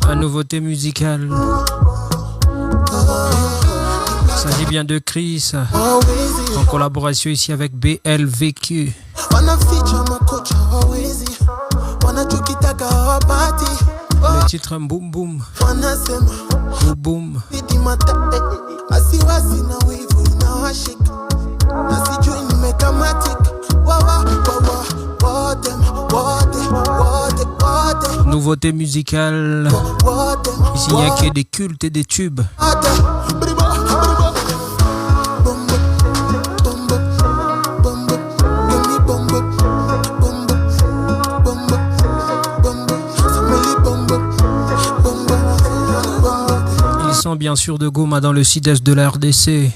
La nouveauté musicale. Il s'agit bien de Chris en collaboration ici avec BLVQ. Le titre Boom Boom. Boom Boom. Nouveauté musicale. Ici il n'y a que des cultes et des tubes. Ils sont bien sûr de Goma dans le sud-est de la RDC.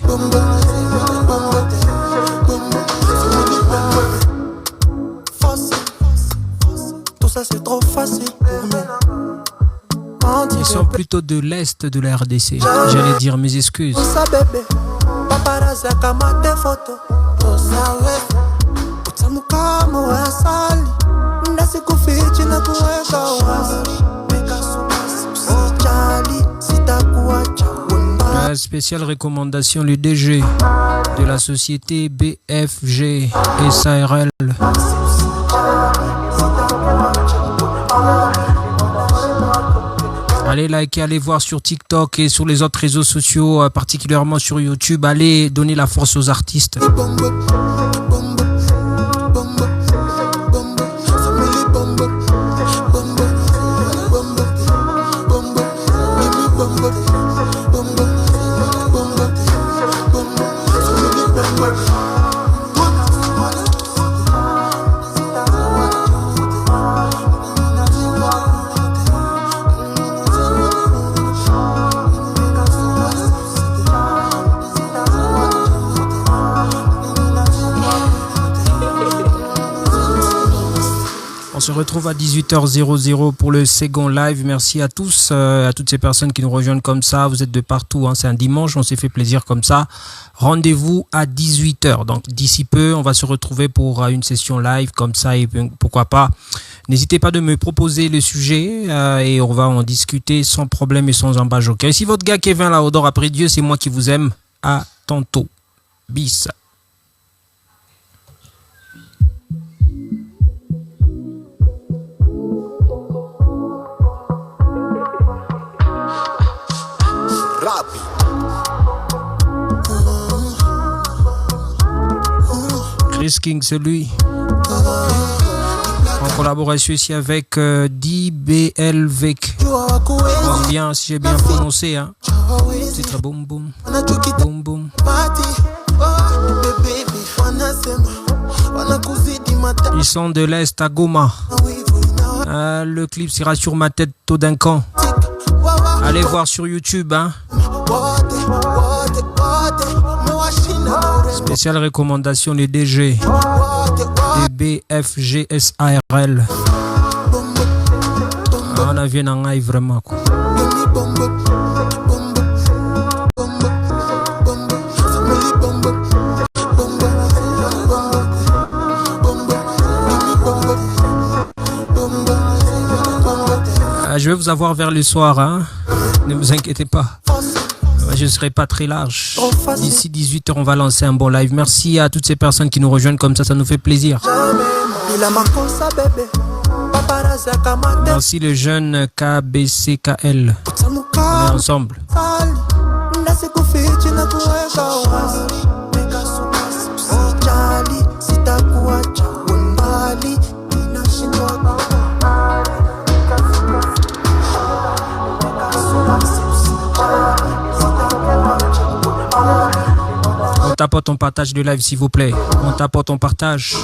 C'est trop facile pour nous. Ils sont plutôt de l'est de la RDC. J'allais dire mes excuses. La spéciale recommandation, le DG de la société BFG SARL. Allez liker, allez voir sur TikTok et sur les autres réseaux sociaux, particulièrement sur YouTube. Allez donner la force aux artistes. On se retrouve à 18h00 pour le second live. Merci à tous, à toutes ces personnes qui nous rejoignent comme ça. Vous êtes de partout, hein. C'est un dimanche, on s'est fait plaisir comme ça. Rendez-vous à 18h. Donc d'ici peu, on va se retrouver pour une session live comme ça. Et pourquoi pas, n'hésitez pas de me proposer le sujet et on va en discuter sans problème et sans embâche. Ok. Ici votre gars Kevin Laodor, après Dieu, c'est moi qui vous aime. À tantôt. Bis. Chris King, c'est lui. En collaboration ici avec DBLVK. Bien, si j'ai bien prononcé, hein. Titre Boom Boom. Boom Boom. Ils sont de l'Est à Goma. Le clip sera sur ma tête tôt d'un camp. Allez voir sur YouTube, hein. Spéciale recommandation, les DG des BFGSARL. On a vu un live vraiment quoi. Je vais vous avoir vers le soir, hein. Ne vous inquiétez pas. Je ne serai pas très large. D'ici 18h, on va lancer un bon live. Merci à toutes ces personnes qui nous rejoignent comme ça nous fait plaisir. Merci le jeune KBCKL. On est ensemble. On t'apporte ton partage de live s'il vous plaît. On t'apporte ton partage.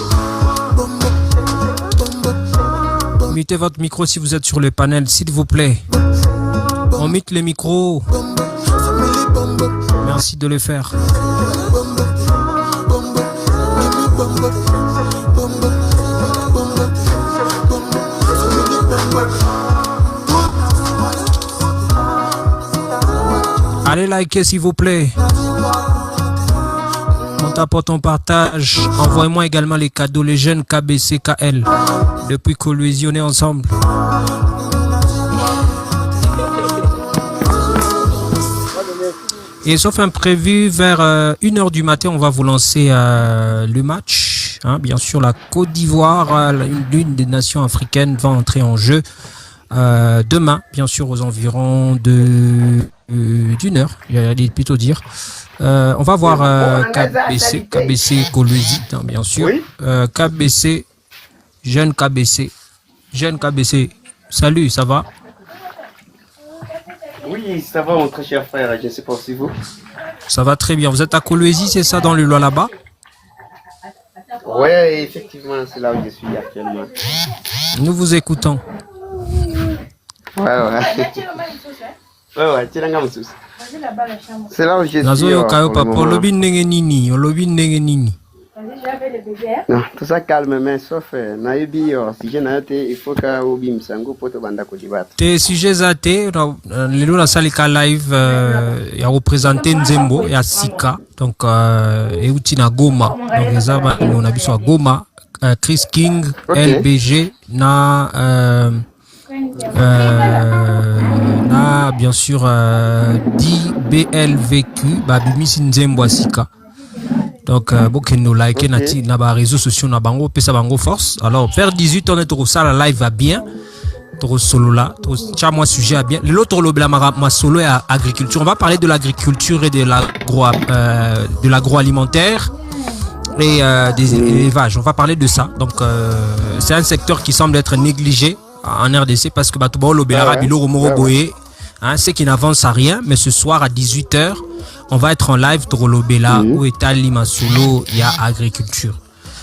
Mutez votre micro si vous êtes sur le panel s'il vous plaît. On mute les micros. Merci de le faire. Allez liker s'il vous plaît. On t'apporte ton partage. Envoie-moi également les cadeaux, les jeunes KBCKL. Depuis Kolwezi, on est ensemble. Et sauf imprévu, vers 1h du matin, on va vous lancer le match. Hein, bien sûr, la Côte d'Ivoire, l'une des nations africaines, va entrer en jeu demain, bien sûr, aux environs d'une heure, j'allais plutôt dire. On va voir KBC Kolwezi, hein, bien sûr. Oui. KBC, jeune KBC. Salut, ça va? Oui, ça va, mon très cher frère. Je ne sais pas si vous. Ça va très bien. Vous êtes à Kolwezi, c'est ça, dans le Loa là-bas? Oui, effectivement, c'est là où je suis actuellement. Nous vous écoutons. Ouais. C'est là où je suis. Nazo kayo Pour le papa, moment. olobi ndenge nini. Non, tout ça calme, mais sauf Naïbi, si je n'ai pas, il faut que Obi Msango pour te banda débattre. Tes sujets à te, lelo na salika live ya représenter Nzembo ya Sika, donc euti na Goma, donc eza ba on a biso à Goma, Chris King, Okay. LBG na bien sûr DBLVQ, ba bimisi Nzembo ya Sika. Donc, nous like Okay. na ba réseaux sociaux na bango pesa bango force. Alors vers 18 on est au ça la live va bien. Trop solo là, tiens moi sujet à bien. L'autre ma solo est à agriculture. On va parler de l'agriculture et de l'agroalimentaire et des élevages. On va parler de ça. Donc c'est un secteur qui semble être négligé en RDC parce que Batouba Lobela Bilo Romoro Boye, hein, c'est qui n'avance à rien. Mais ce soir à 18h, on va être en live Trolobela où est Lima Solo, il y a agriculture.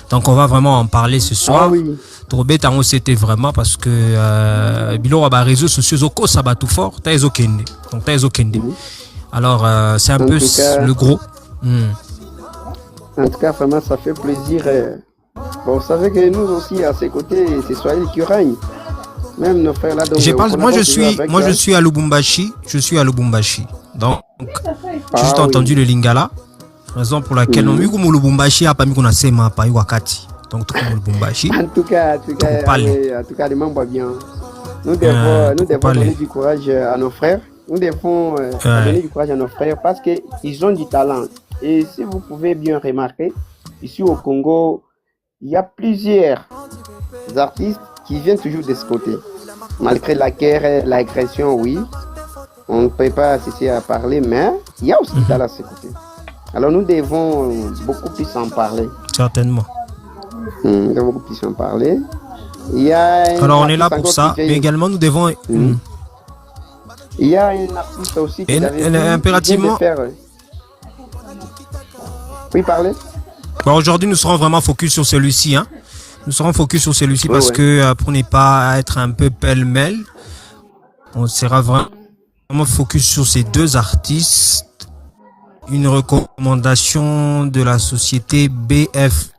Donc on va vraiment en parler ce soir. Ah oui. Trobé tango c'était vraiment parce que bilo ba réseaux sociaux oko ça bat tout fort, ta ezokende. Donc ta ezokende. Alors c'est un En peu tout cas- le gros. En tout cas, vraiment, ça fait plaisir. Bon, vous savez que nous aussi, à ses côtés, c'est Swahili qui règne. Même nos frères là. Donc, Moi je suis à Lubumbashi, Donc j'ai juste entendu le Lingala, raison pour laquelle on miku Lubumbashi hapa miku nasema hapa wakati. Donc tout le Lubumbashi. En tout cas, les membres bien. Nous devons donner du courage à nos frères. Nous devons donner du courage à nos frères parce qu'ils ont du talent. Et si vous pouvez bien remarquer, ici au Congo, il y a plusieurs artistes qui viennent toujours de ce côté. Malgré la guerre, l'agression, oui, on ne peut pas cesser à parler, mais il y a aussi du talent à ce côté. Alors nous devons beaucoup plus en parler. Certainement. Nous devons beaucoup plus en parler. Il y a Alors on est là pour ça, mais également nous devons... Il y a un artiste aussi qui impérativement... Oui, parlez. Bon, aujourd'hui nous serons vraiment focus sur celui-ci. Hein. Nous serons focus sur celui-ci parce que pour ne pas être un peu pêle-mêle, on sera vraiment focus sur ces deux artistes. Une recommandation de la société BF.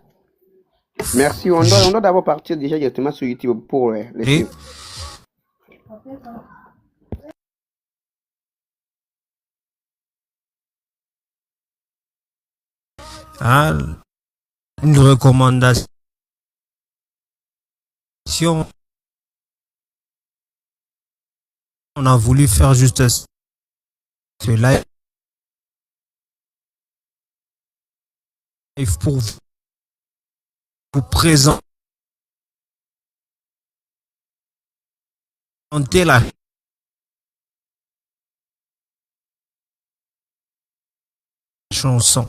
Merci. On doit d'abord partir déjà directement sur YouTube pour les films. Ah, une recommandation. On a voulu faire juste ce live pour vous présenter la chanson.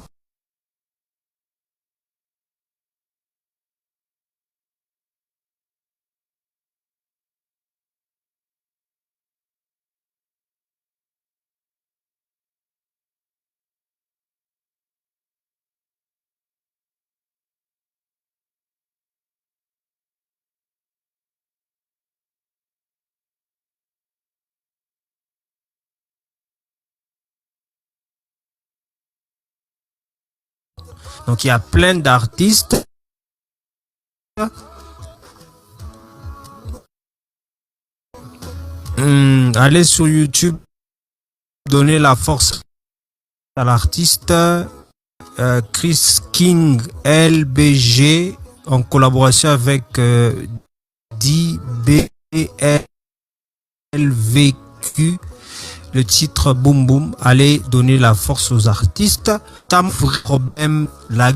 Donc il y a plein d'artistes. Allez sur YouTube, donnez la force à l'artiste. Chris King LBG en collaboration avec DBLVQ. Le titre Boom Boom, allez donner la force aux artistes. Tam problème, la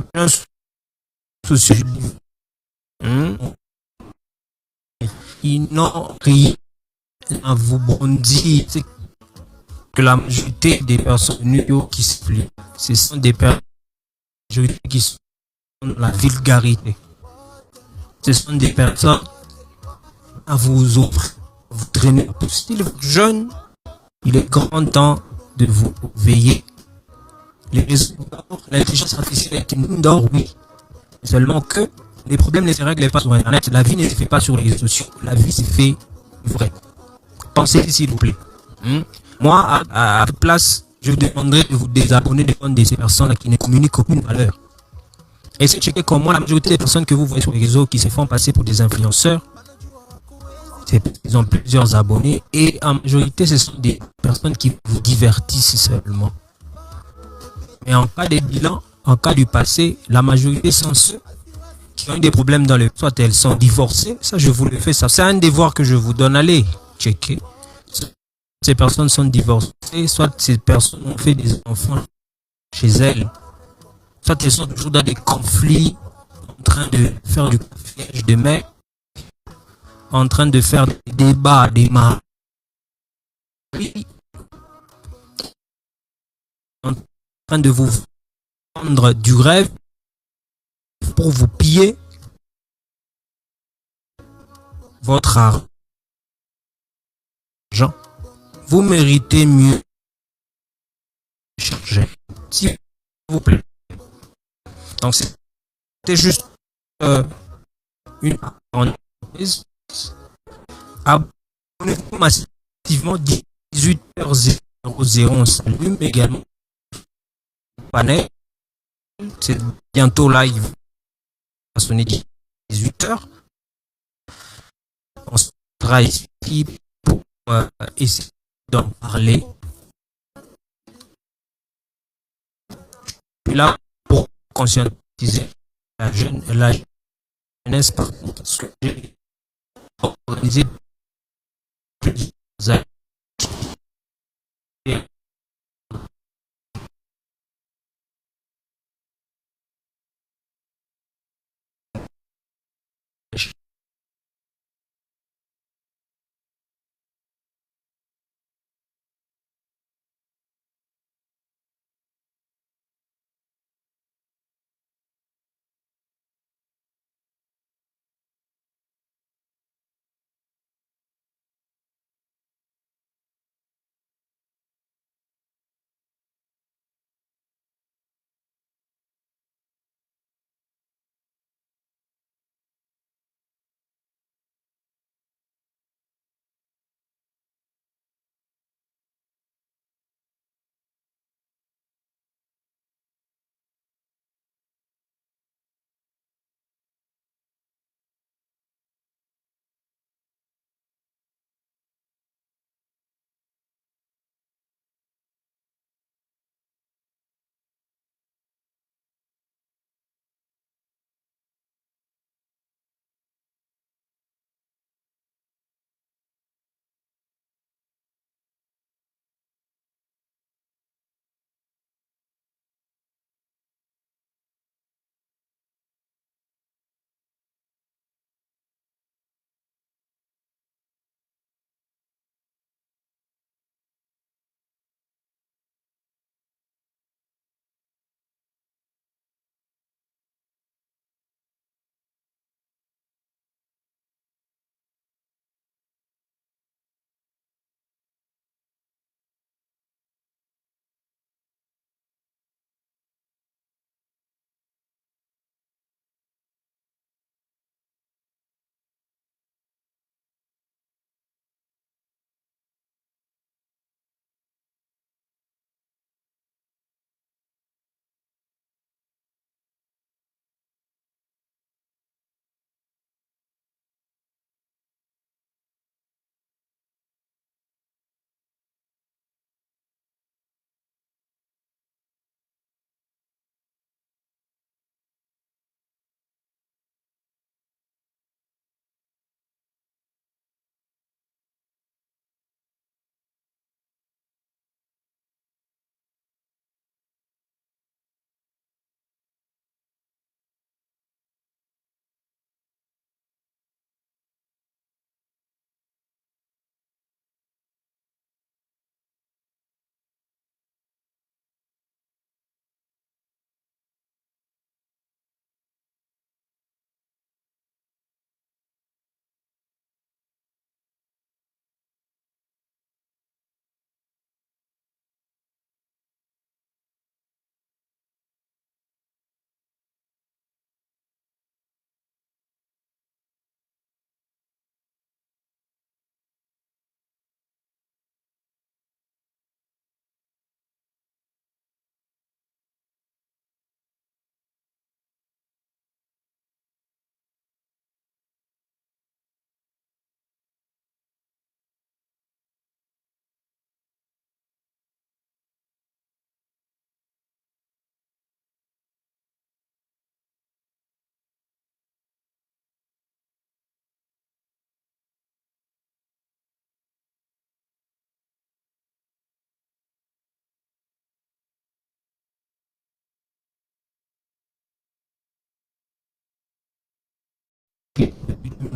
sociologie. Ils n'ont rien à vous bondir. C'est que la majorité des personnes qui se plient, ce sont des personnes qui sont dans la vulgarité. Ce sont des personnes à vous offrir, vous traîner. Si vous êtes jeune, il est grand temps de vous veiller. Les réseaux d'or, l'intelligence artificielle est une mine d'or, oui. Seulement que les problèmes ne se règlent pas sur Internet. La vie ne se fait pas sur les réseaux sociaux. La vie se fait vrai. Pensez s'il vous plaît. Moi, à toute place, je vous demanderai de vous désabonner des comptes de ces personnes qui ne communiquent aucune valeur. Et c'est checker comme moi, la majorité des personnes que vous voyez sur les réseaux qui se font passer pour des influenceurs, ils ont plusieurs abonnés et en majorité, ce sont des personnes qui vous divertissent seulement. Mais en cas des bilans, en cas du passé, la majorité sont ceux qui ont eu des problèmes dans le... Soit elles sont divorcées, ça je vous le fais, ça. C'est un devoir que je vous donne, allez, checker. Ces personnes sont divorcées, soit ces personnes ont fait des enfants chez elles, soit elles sont toujours dans des conflits, en train de faire du café de mai, en train de faire des débats, des maris, en train de vous vendre du rêve pour vous piller votre argent. Vous méritez mieux. Charger, s'il vous plaît. Donc c'était juste une parenthèse. Abonnez-vous massivement 18h00. On s'allume également. Panel. C'est bientôt live. À sonner 18h. On sera ici pour essayer d'en parler. Puis là, pour conscientiser la jeunesse, par contre, parce que j'ai organisé plusieurs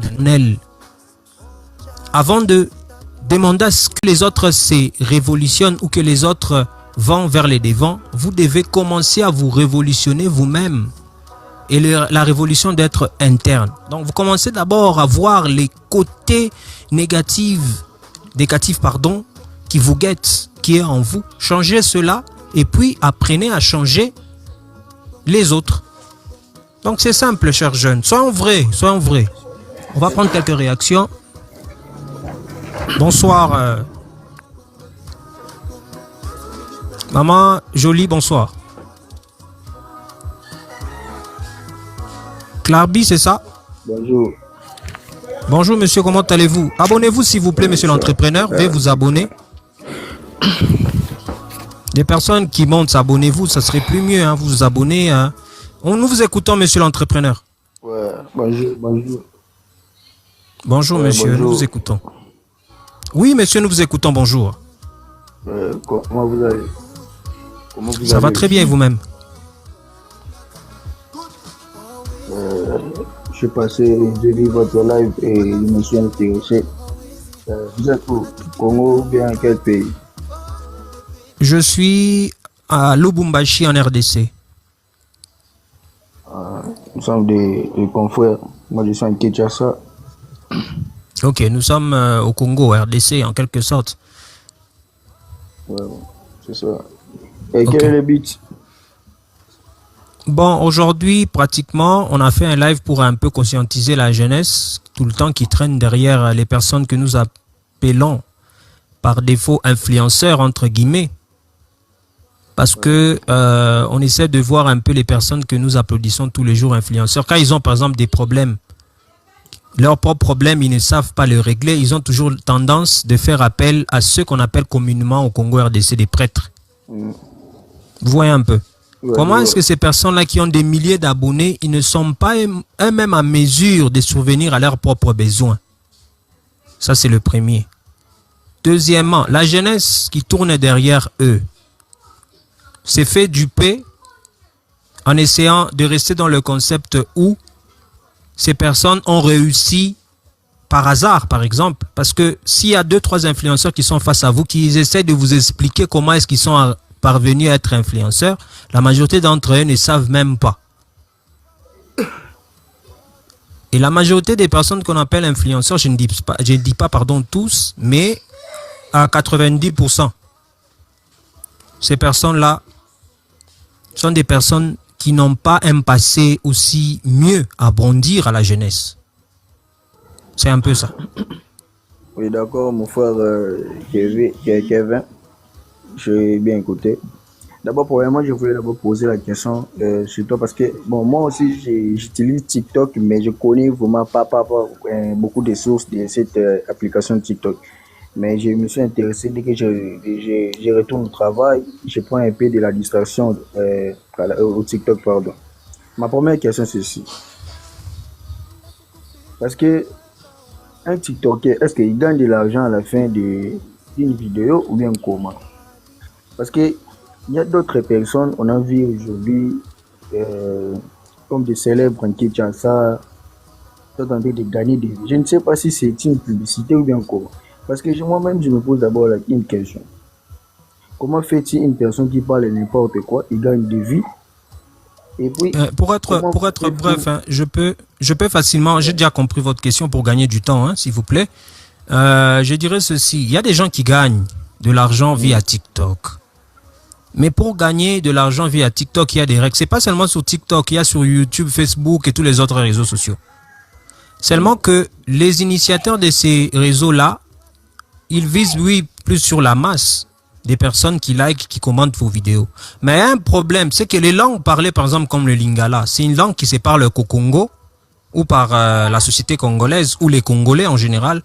criminel. Avant de demander à ce que les autres se révolutionnent ou que les autres vont vers les devants, vous devez commencer à vous révolutionner vous-même. Et la révolution doit être interne. Donc vous commencez d'abord à voir les côtés négatifs qui vous guettent, qui est en vous. Changez cela et puis apprenez à changer les autres. Donc c'est simple, chers jeunes. Soyons vrais, soyons vrais. On va prendre quelques réactions. Bonsoir. Maman Jolie, bonsoir. Clarby, c'est ça? Bonjour. Bonjour monsieur, comment allez-vous? Abonnez-vous s'il vous plaît monsieur l'entrepreneur, veuillez vous abonner. Les personnes qui montent, abonnez-vous, ça serait plus mieux, hein, vous vous abonnez. Hein. Nous vous écoutons monsieur l'entrepreneur. Ouais, bonjour. Bonjour monsieur, bonjour. Nous vous écoutons. Oui monsieur, nous vous écoutons, bonjour. Comment vous allez? Ça va très bien et vous-même? Je suis passé, j'ai vu votre live et je me suis intéressé. Vous êtes au Congo ou bien quel pays? Je suis à Lubumbashi en RDC. Nous sommes des confrères. Moi je suis en Kinshasa. Ok, nous sommes au Congo, RDC en quelque sorte. Ouais, c'est ça. Et quel est le but? Bon, aujourd'hui, pratiquement, on a fait un live pour un peu conscientiser la jeunesse, tout le temps qui traîne derrière les personnes que nous appelons par défaut influenceurs, entre guillemets. Parce que on essaie de voir un peu les personnes que nous applaudissons tous les jours influenceurs. Quand ils ont par exemple des problèmes, leurs propres problèmes, ils ne savent pas les régler. Ils ont toujours tendance de faire appel à ceux qu'on appelle communément au Congo RDC des prêtres. Vous voyez un peu. Comment est-ce que ces personnes-là qui ont des milliers d'abonnés, ils ne sont pas eux-mêmes à mesure de survenir à leurs propres besoins? Ça, c'est le premier. Deuxièmement, la jeunesse qui tourne derrière eux s'est fait duper en essayant de rester dans le concept où ces personnes ont réussi par hasard, par exemple. Parce que s'il y a 2-3 influenceurs qui sont face à vous, qui essaient de vous expliquer comment est-ce qu'ils sont parvenus à être influenceurs, la majorité d'entre eux ne savent même pas. Et la majorité des personnes qu'on appelle influenceurs, je ne dis pas pardon tous, mais à 90%, ces personnes-là sont des personnes qui n'ont pas un passé aussi mieux à bondir à la jeunesse. C'est un peu ça. Oui, d'accord, mon frère Kevin. J'ai bien écouté. D'abord, premièrement, je voulais d'abord poser la question sur toi parce que, bon, moi aussi, j'utilise TikTok, mais je connais vraiment pas beaucoup de sources de cette application TikTok. Mais je me suis intéressé dès que je retourne au travail, je prends un peu de la distraction au TikTok, pardon. Ma première question, c'est ceci. Parce que un TikToker, est-ce qu'il gagne de l'argent à la fin d'une vidéo ou bien comment? Parce qu'il y a d'autres personnes, on a vu aujourd'hui, comme des célèbres en Kinshasa, sont en train de gagner des vies. Je ne sais pas si c'est une publicité ou bien comment. Parce que moi-même, je me pose d'abord une question. Comment fait-il une personne qui parle n'importe quoi, il gagne des vies? Et puis, pour être bref, hein, je peux facilement, j'ai déjà compris votre question pour gagner du temps, hein, s'il vous plaît. Je dirais ceci, il y a des gens qui gagnent de l'argent via TikTok. Mais pour gagner de l'argent via TikTok, il y a des règles. C'est pas seulement sur TikTok, il y a sur YouTube, Facebook et tous les autres réseaux sociaux. Seulement que les initiateurs de ces réseaux-là, ils visent, oui, plus sur la masse des personnes qui like, qui commentent vos vidéos. Mais un problème, c'est que les langues parlées, par exemple, comme le Lingala, c'est une langue qui se parle qu'au Congo ou par la société congolaise ou les Congolais en général.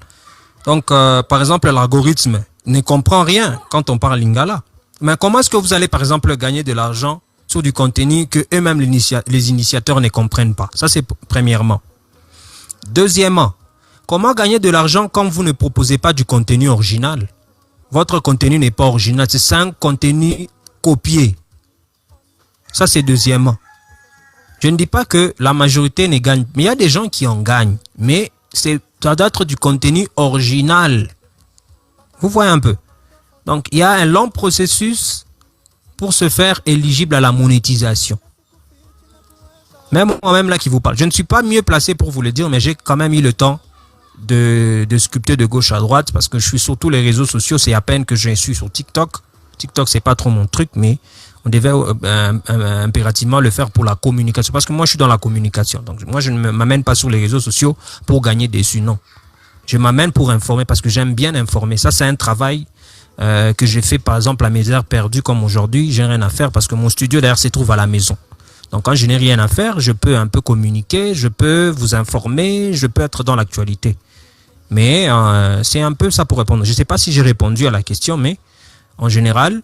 Donc, par exemple, l'algorithme ne comprend rien quand on parle Lingala. Mais comment est-ce que vous allez, par exemple, gagner de l'argent sur du contenu que eux-mêmes, les initiateurs ne comprennent pas? Ça, c'est premièrement. Deuxièmement, comment gagner de l'argent quand vous ne proposez pas du contenu original? Votre contenu n'est pas original, c'est un contenu copié. Ça, c'est deuxièmement. Je ne dis pas que la majorité ne gagne, mais il y a des gens qui en gagnent. Mais ça doit être du contenu original. Vous voyez un peu. Donc, il y a un long processus pour se faire éligible à la monétisation. Même moi-même là qui vous parle. Je ne suis pas mieux placé pour vous le dire, mais j'ai quand même eu le temps de sculpter de gauche à droite parce que je suis sur tous les réseaux sociaux. C'est à peine que je suis sur TikTok. TikTok, c'est pas trop mon truc, mais on devait impérativement le faire pour la communication. Parce que moi, je suis dans la communication. Donc, moi, je ne m'amène pas sur les réseaux sociaux pour gagner dessus, non. Je m'amène pour informer parce que j'aime bien informer. Ça, c'est un travail que j'ai fait, par exemple, à mes heures perdues comme aujourd'hui. J'ai rien à faire parce que mon studio, d'ailleurs, se trouve à la maison. Donc, quand je n'ai rien à faire, je peux un peu communiquer, je peux vous informer, je peux être dans l'actualité. Mais c'est un peu ça pour répondre. Je ne sais pas si j'ai répondu à la question, mais en général,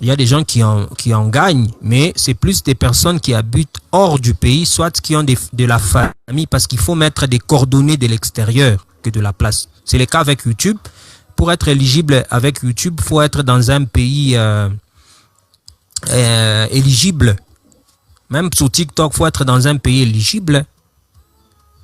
il y a des gens qui en gagnent, mais c'est plus des personnes qui habitent hors du pays, soit qui ont de la famille, parce qu'il faut mettre des coordonnées de l'extérieur que de la place. C'est le cas avec YouTube. Pour être éligible avec YouTube, il faut être dans un pays éligible. Même sur TikTok, il faut être dans un pays éligible.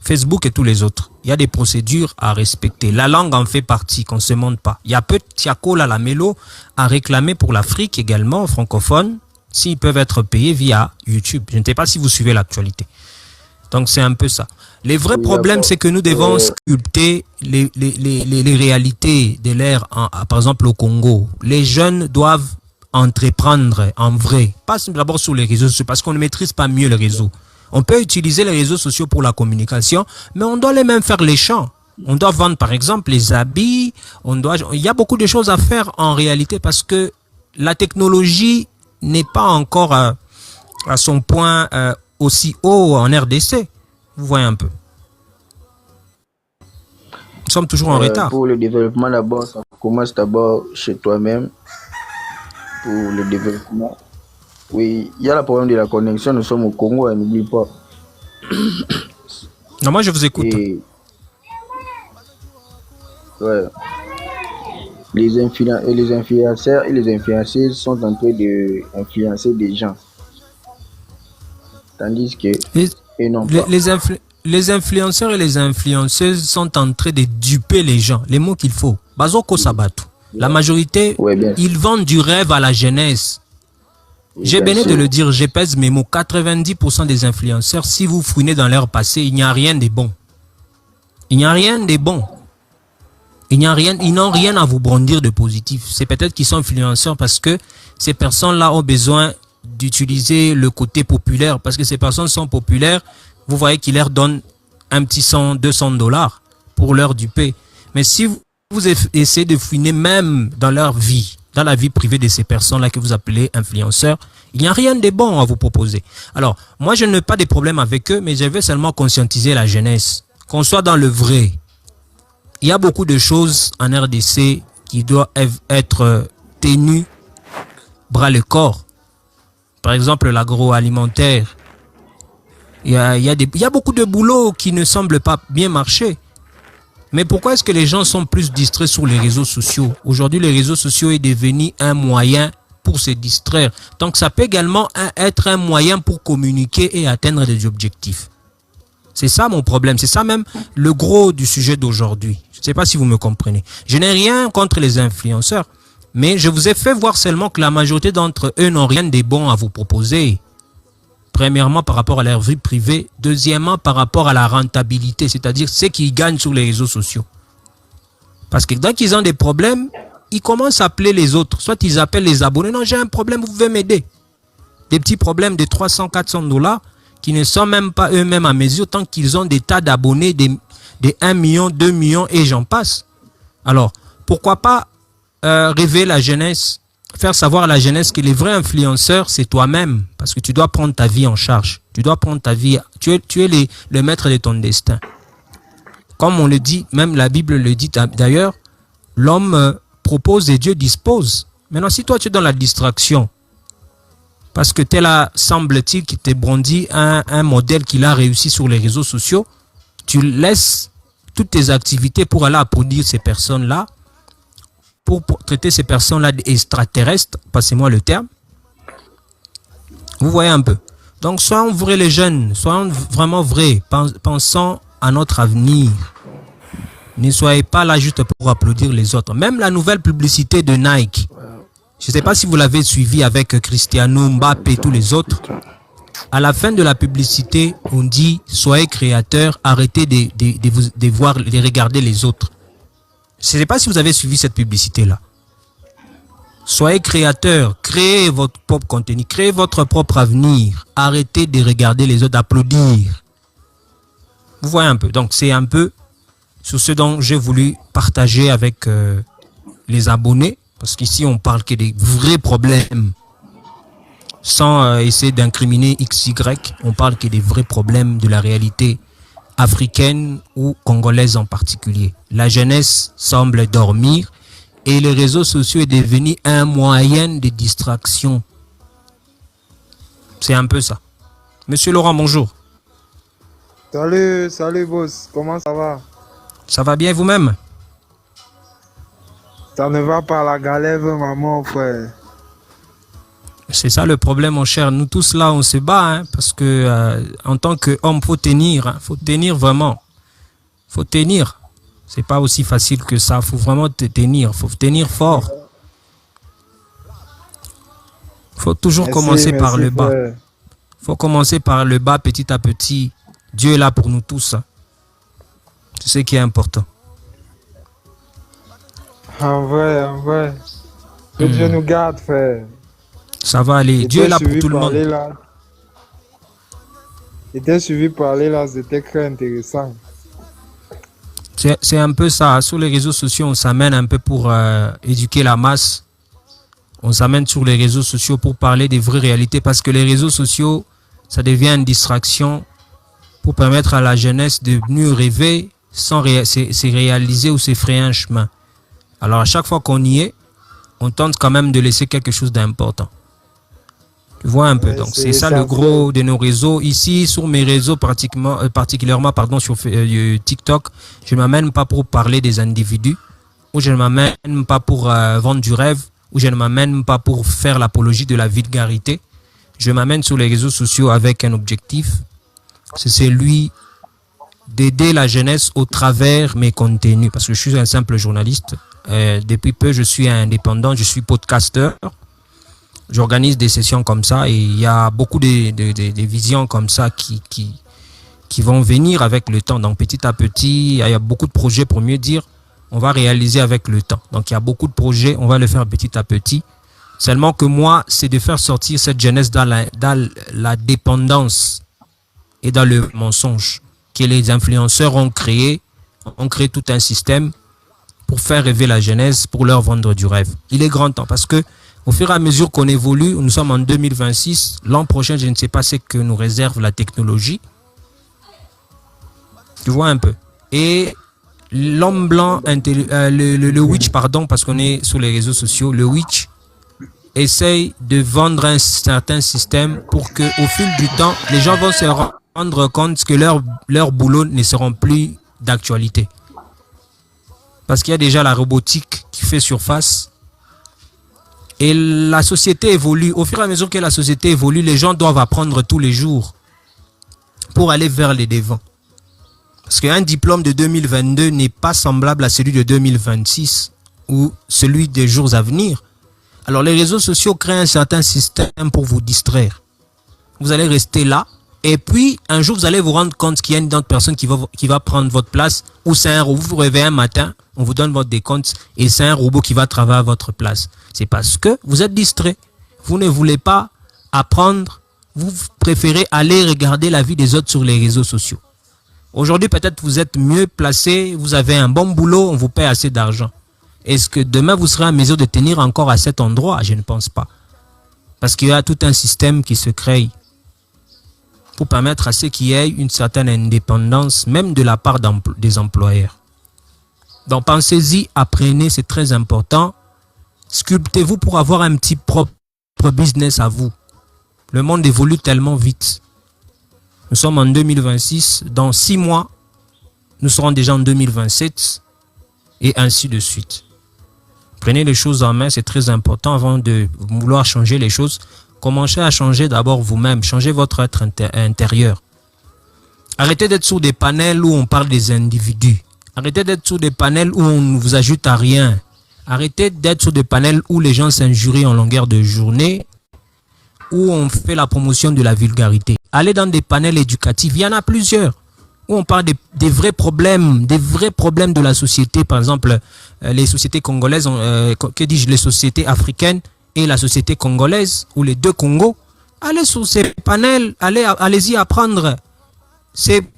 Facebook et tous les autres. Il y a des procédures à respecter. La langue en fait partie, qu'on ne se montre pas. Il y a peu de Tiako la Mélo à réclamer pour l'Afrique également, francophone, s'ils peuvent être payés via YouTube. Je ne sais pas si vous suivez l'actualité. Donc c'est un peu ça. Les vrais problèmes, c'est que nous devons sculpter les réalités de l'ère, par exemple au Congo. Les jeunes doivent entreprendre en vrai. Pas d'abord sur les réseaux sociaux, parce qu'on ne maîtrise pas mieux les réseaux. On peut utiliser les réseaux sociaux pour la communication, mais on doit les même faire les champs. On doit vendre, par exemple, les habits. Il y a beaucoup de choses à faire en réalité parce que la technologie n'est pas encore à son point aussi haut en RDC. Vous voyez un peu. Nous sommes toujours en retard. Pour le développement, d'abord, ça commence d'abord chez toi-même. Pour le développement. Oui, il y a le problème de la connexion. Nous sommes au Congo, n'oublie pas. Non, moi je vous écoute. Ouais. Les influenceurs et les influenceuses sont en train d'influencer des gens. Tandis que les influenceurs et les influenceuses sont en train de duper les gens. Les mots qu'il faut. Bazoko Sabatou. La majorité, ils vendent du rêve à la jeunesse. J'ai béni de le dire, je pèse mes mots. 90% des influenceurs, si vous fouinez dans leur passé, il n'y a rien de bon. Il n'y a rien de bon. Ils n'ont rien à vous brandir de positif. C'est peut-être qu'ils sont influenceurs parce que ces personnes-là ont besoin d'utiliser le côté populaire. Parce que ces personnes sont populaires, vous voyez qu'ils leur donnent un petit 100, 200 dollars pour leur duper. Mais si vous essayez de fouiner même dans leur vie, dans la vie privée de ces personnes-là que vous appelez influenceurs, il n'y a rien de bon à vous proposer. Alors, moi, je n'ai pas de problème avec eux, mais je veux seulement conscientiser la jeunesse. Qu'on soit dans le vrai. Il y a beaucoup de choses en RDC qui doivent être tenues bras le corps. Par exemple, l'agroalimentaire. Il y a beaucoup de boulot qui ne semble pas bien marcher. Mais pourquoi est-ce que les gens sont plus distraits sur les réseaux sociaux? Aujourd'hui, les réseaux sociaux est devenu un moyen pour se distraire. Donc, ça peut également être un moyen pour communiquer et atteindre des objectifs. C'est ça mon problème. C'est ça même le gros du sujet d'aujourd'hui. Je ne sais pas si vous me comprenez. Je n'ai rien contre les influenceurs, mais je vous ai fait voir seulement que la majorité d'entre eux n'ont rien de bon à vous proposer. Premièrement, par rapport à leur vie privée. Deuxièmement, par rapport à la rentabilité, c'est-à-dire ceux qui gagnent sur les réseaux sociaux. Parce que dès qu'ils ont des problèmes, ils commencent à appeler les autres. Soit ils appellent les abonnés. Non, j'ai un problème, vous pouvez m'aider. Des petits problèmes de 300, 400 dollars qui ne sont même pas eux-mêmes à mesure tant qu'ils ont des tas d'abonnés, des 1 million, 2 millions et j'en passe. Alors, pourquoi pas réveiller la jeunesse? Faire savoir à la jeunesse que les vrais influenceurs, c'est toi-même. Parce que tu dois prendre ta vie en charge. Tu dois prendre ta vie. Tu es le maître de ton destin. Comme on le dit, même la Bible le dit d'ailleurs, l'homme propose et Dieu dispose. Maintenant, si toi tu es dans la distraction, parce que tel semble-t-il qu'il te brandit un modèle qu'il a réussi sur les réseaux sociaux, tu laisses toutes tes activités pour aller applaudir ces personnes-là, pour traiter ces personnes-là d'extraterrestres, passez-moi le terme. Vous voyez un peu. Donc, soyons vrais les jeunes, soyons vraiment vrais, pensons à notre avenir. Ne soyez pas là juste pour applaudir les autres. Même la nouvelle publicité de Nike, je ne sais pas si vous l'avez suivi avec Cristiano, Mbappé et tous les autres. À la fin de la publicité, on dit, soyez créateurs, arrêtez de regarder les autres. Je ne sais pas si vous avez suivi cette publicité-là. Soyez créateurs, créez votre propre contenu, créez votre propre avenir. Arrêtez de regarder les autres, d'applaudir. Vous voyez un peu. Donc, c'est un peu sur ce dont j'ai voulu partager avec les abonnés. Parce qu'ici, on parle que des vrais problèmes. Sans essayer d'incriminer XY, on parle que des vrais problèmes de la réalité africaine ou congolaise en particulier. La jeunesse semble dormir. Et les réseaux sociaux est devenu un moyen de distraction. C'est un peu ça. Monsieur Laurent, bonjour. Salut boss, comment ça va? Ça va bien vous-même? Ça ne va pas la galère, maman, frère. C'est ça le problème, mon cher. Nous tous là, on se bat, hein, parce que en tant qu'homme, faut tenir. Hein, faut tenir vraiment. Faut tenir. C'est pas aussi facile que ça. Faut vraiment tenir. Faut tenir fort. Faut toujours commencer par le bas. Faut commencer par le bas petit à petit. Dieu est là pour nous tous. C'est ce qui est important. En vrai. Que Dieu nous garde, frère. Ça va aller. Dieu est là pour tout le monde. J'étais suivi parler là, c'était très intéressant. C'est un peu ça. Sur les réseaux sociaux, on s'amène un peu pour éduquer la masse. On s'amène sur les réseaux sociaux pour parler des vraies réalités. Parce que les réseaux sociaux, ça devient une distraction pour permettre à la jeunesse de mieux rêver sans se réaliser ou se frayer un chemin. Alors, à chaque fois qu'on y est, on tente quand même de laisser quelque chose d'important. Tu vois un peu. Donc, c'est ça le gros de nos réseaux. Ici, sur mes réseaux, particulièrement sur TikTok, je ne m'amène pas pour parler des individus, ou je ne m'amène pas pour vendre du rêve, ou je ne m'amène pas pour faire l'apologie de la vulgarité. Je m'amène sur les réseaux sociaux avec un objectif. C'est celui d'aider la jeunesse au travers mes contenus. Parce que je suis un simple journaliste. Depuis peu, je suis indépendant, je suis podcasteur. J'organise des sessions comme ça et il y a beaucoup de visions comme ça qui vont venir avec le temps. Donc petit à petit, il y a beaucoup de projets, pour mieux dire, on va réaliser avec le temps. Donc il y a beaucoup de projets, on va le faire petit à petit. Seulement que moi, c'est de faire sortir cette jeunesse dans la dépendance et dans le mensonge que les influenceurs ont créé tout un système pour faire rêver la jeunesse, pour leur vendre du rêve. Il est grand temps parce que au fur et à mesure qu'on évolue, nous sommes en 2026. L'an prochain, je ne sais pas ce que nous réserve la technologie. Tu vois un peu. Et l'homme blanc, le witch, pardon, parce qu'on est sur les réseaux sociaux, le witch essaye de vendre un certain système pour que, au fil du temps, les gens vont se rendre compte que leur boulot ne seront plus d'actualité. Parce qu'il y a déjà la robotique qui fait surface. Et la société évolue. Au fur et à mesure que la société évolue, les gens doivent apprendre tous les jours pour aller vers les devants. Parce qu'un diplôme de 2022 n'est pas semblable à celui de 2026 ou celui des jours à venir. Alors les réseaux sociaux créent un certain système pour vous distraire. Vous allez rester là et puis un jour vous allez vous rendre compte qu'il y a une autre personne qui va prendre votre place, ou c'est un robot. Vous vous réveillez un matin, on vous donne votre décompte et c'est un robot qui va travailler à votre place. C'est parce que vous êtes distrait. Vous ne voulez pas apprendre. Vous préférez aller regarder la vie des autres sur les réseaux sociaux. Aujourd'hui, peut-être vous êtes mieux placé. Vous avez un bon boulot. On vous paie assez d'argent. Est-ce que demain, vous serez en mesure de tenir encore à cet endroit? Je ne pense pas. Parce qu'il y a tout un système qui se crée pour permettre à ceux qui aient une certaine indépendance, même de la part des employeurs. Donc, pensez-y, apprenez, c'est très important. Sculptez-vous pour avoir un petit propre business à vous. Le monde évolue tellement vite. Nous sommes en 2026. Dans 6 mois, nous serons déjà en 2027 et ainsi de suite. Prenez les choses en main, c'est très important avant de vouloir changer les choses. Commencez à changer d'abord vous-même. Changez votre être intérieur. Arrêtez d'être sur des panels où on parle des individus. Arrêtez d'être sur des panels où on ne vous ajoute à rien. Arrêtez d'être sur des panels où les gens s'injurient en longueur de journée, où on fait la promotion de la vulgarité. Allez dans des panels éducatifs. Il y en a plusieurs. Où on parle des vrais problèmes de la société. Par exemple, les sociétés congolaises, que dis-je, les sociétés africaines et la société congolaise, ou les deux Congos. Allez sur ces panels, allez-y apprendre.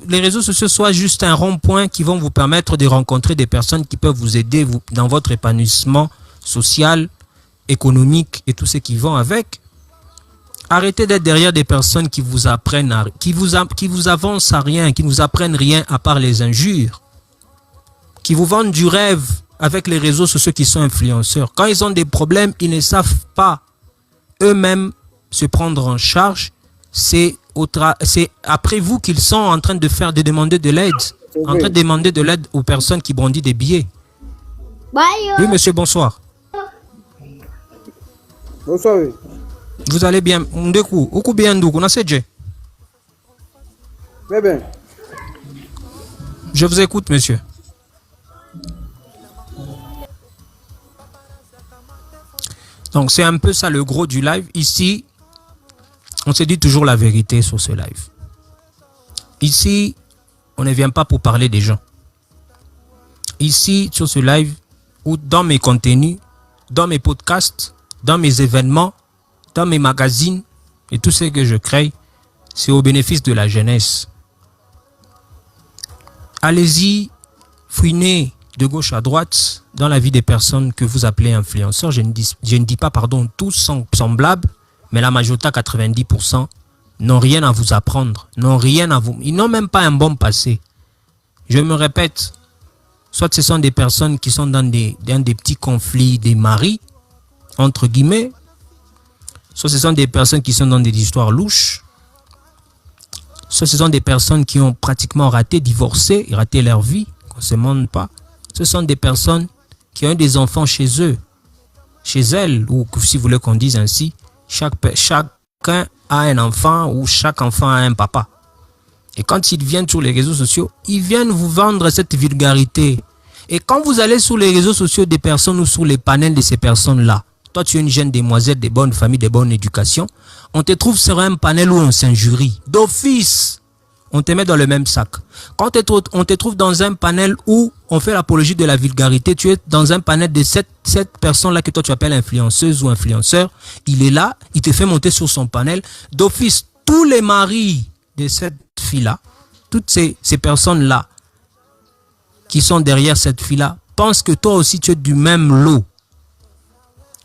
Les réseaux sociaux soient juste un rond-point qui vont vous permettre de rencontrer des personnes qui peuvent vous aider dans votre épanouissement social, économique et tout ce qui vont avec. Arrêtez d'être derrière des personnes qui vous apprennent, qui vous avancent à rien, qui ne vous apprennent rien à part les injures, qui vous vendent du rêve avec les réseaux sociaux qui sont influenceurs. Quand ils ont des problèmes, ils ne savent pas eux-mêmes se prendre en charge. C'est après vous qu'ils sont en train de demander de l'aide. En train de demander de l'aide aux personnes qui brandissent des billets. Oui, monsieur, bonsoir. Bonsoir, oui. Vous allez bien? Ndeku, uku bien nduku, naseje? Très bien. Je vous écoute, monsieur. Donc, c'est un peu ça le gros du live. Ici, on se dit toujours la vérité sur ce live. Ici, on ne vient pas pour parler des gens. Ici, sur ce live, ou dans mes contenus, dans mes podcasts, dans mes événements, dans mes magazines et tout ce que je crée, c'est au bénéfice de la jeunesse. Allez-y, fouinez de gauche à droite dans la vie des personnes que vous appelez influenceurs. Je ne dis pas, pardon, tous sont semblables, mais la majorité, 90%, n'ont rien à vous apprendre, ils n'ont même pas un bon passé. Je me répète, soit ce sont des personnes qui sont dans des petits conflits des maris, entre guillemets, soit ce sont des personnes qui sont dans des histoires louches, soit ce sont des personnes qui ont pratiquement divorcé, raté leur vie, qu'on ne se demande pas. Ce sont des personnes qui ont des enfants chez eux, chez elles, ou si vous voulez qu'on dise ainsi, chacun a un enfant ou chaque enfant a un papa. Et quand ils viennent sur les réseaux sociaux, ils viennent vous vendre cette vulgarité. Et quand vous allez sur les réseaux sociaux des personnes ou sur les panels de ces personnes-là, toi, tu es une jeune demoiselle de bonne famille, de bonne éducation. On te trouve sur un panel où on s'injurie. D'office, on te met dans le même sac. Quand on te trouve dans un panel où on fait l'apologie de la vulgarité, tu es dans un panel de cette personne-là que toi tu appelles influenceuse ou influenceur. Il est là, il te fait monter sur son panel. D'office, tous les maris de cette fille-là, toutes ces personnes-là qui sont derrière cette fille-là, pensent que toi aussi tu es du même lot.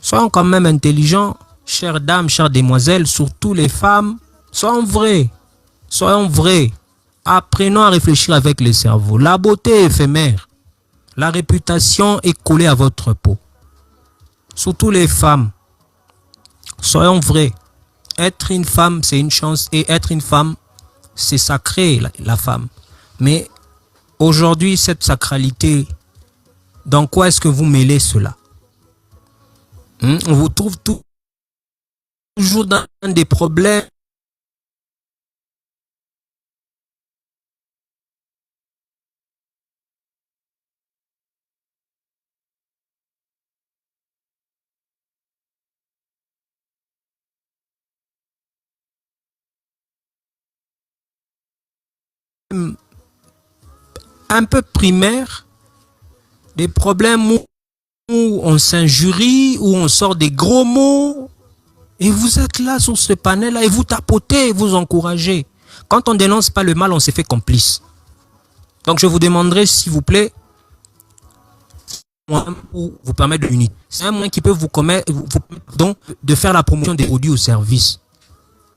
Soyons quand même intelligents, chères dames, chères demoiselles, surtout les femmes. Soyons vrais. Apprenons à réfléchir avec le cerveau. La beauté est éphémère. La réputation est collée à votre peau. Surtout les femmes. Soyons vrais. Être une femme, c'est une chance. Et être une femme, c'est sacré, la femme. Mais aujourd'hui, cette sacralité, dans quoi est-ce que vous mêlez cela? On vous trouve toujours dans des problèmes. Un peu primaires, des problèmes où on s'injurie, où on sort des gros mots, et vous êtes là sur ce panel-là, et vous tapotez, et vous encouragez. Quand on dénonce pas le mal, on s'est fait complice. Donc je vous demanderai, s'il vous plaît, pour vous permettre de l'unité. C'est un moyen qui peut vous permettre de faire la promotion des produits ou services.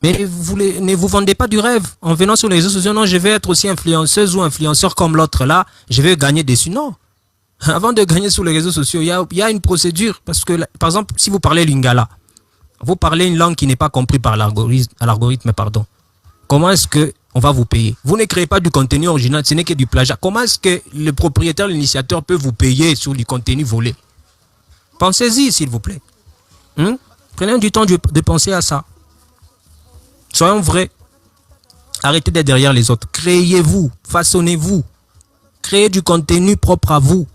Mais ne vous vendez pas du rêve en venant sur les réseaux sociaux. Non, je vais être aussi influenceuse ou influenceur comme l'autre là, je vais gagner dessus. Non. Avant de gagner sur les réseaux sociaux, il y a une procédure. Parce que, par exemple, si vous parlez lingala, vous parlez une langue qui n'est pas comprise par l'algorithme, pardon. Comment est-ce qu'on va vous payer? Vous ne créez pas du contenu original, ce n'est que du plagiat. Comment est-ce que le propriétaire, l'initiateur peut vous payer sur du contenu volé? Pensez-y, s'il vous plaît. Prenez du temps de penser à ça. Soyons vrais. Arrêtez d'être derrière les autres. Créez-vous, façonnez-vous. Créez du contenu propre à vous.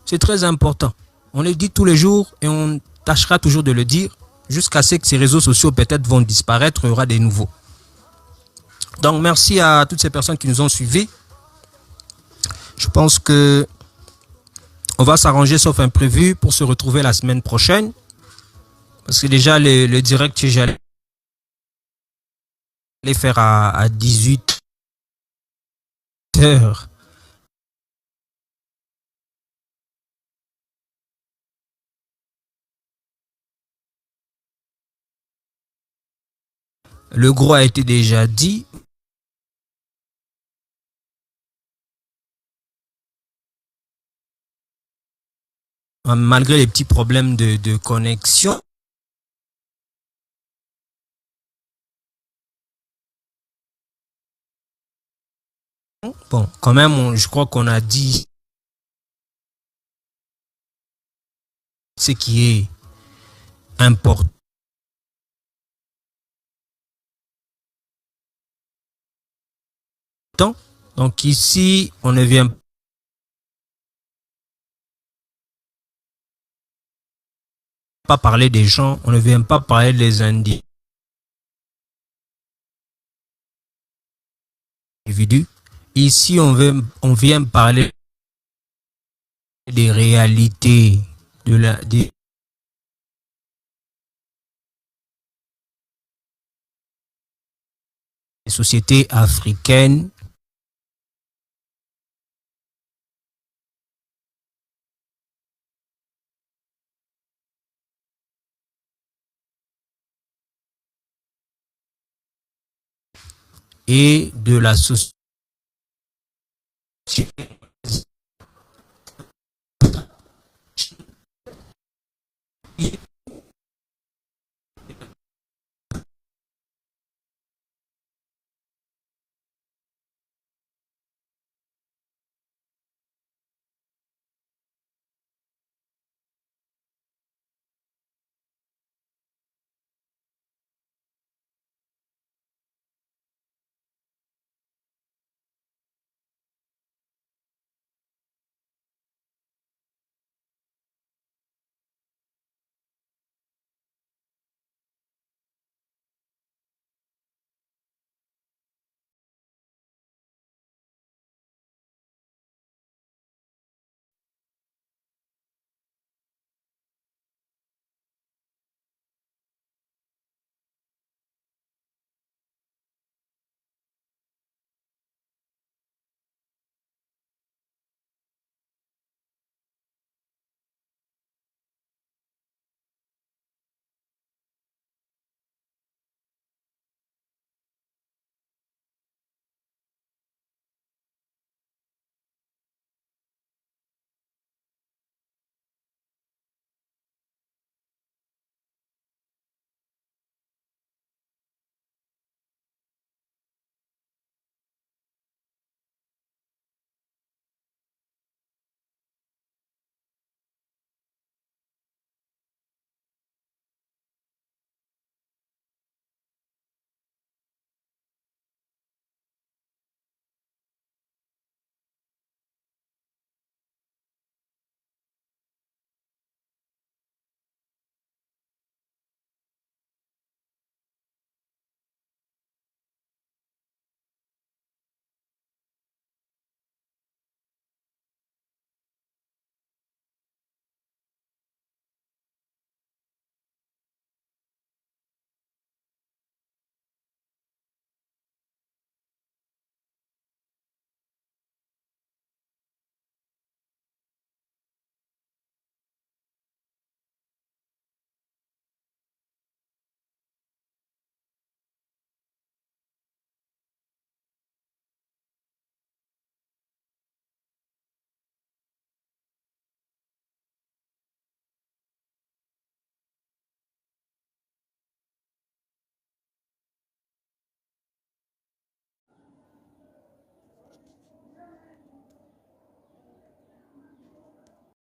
C'est très important. On le dit tous les jours et on tâchera toujours de le dire jusqu'à ce que ces réseaux sociaux peut-être vont disparaître, il y aura des nouveaux. Donc merci à toutes ces personnes qui nous ont suivis. Je pense que on va s'arranger sauf imprévu pour se retrouver la semaine prochaine. Parce que déjà le direct que j'allais faire à 18 heures. Le gros a été déjà dit. Malgré les petits problèmes de connexion. Bon, quand même, je crois qu'on a dit ce qui est important. Donc ici, on ne vient pas parler des gens, on ne vient pas parler des individus. Ici, on vient parler des réalités des sociétés africaines. Et de la société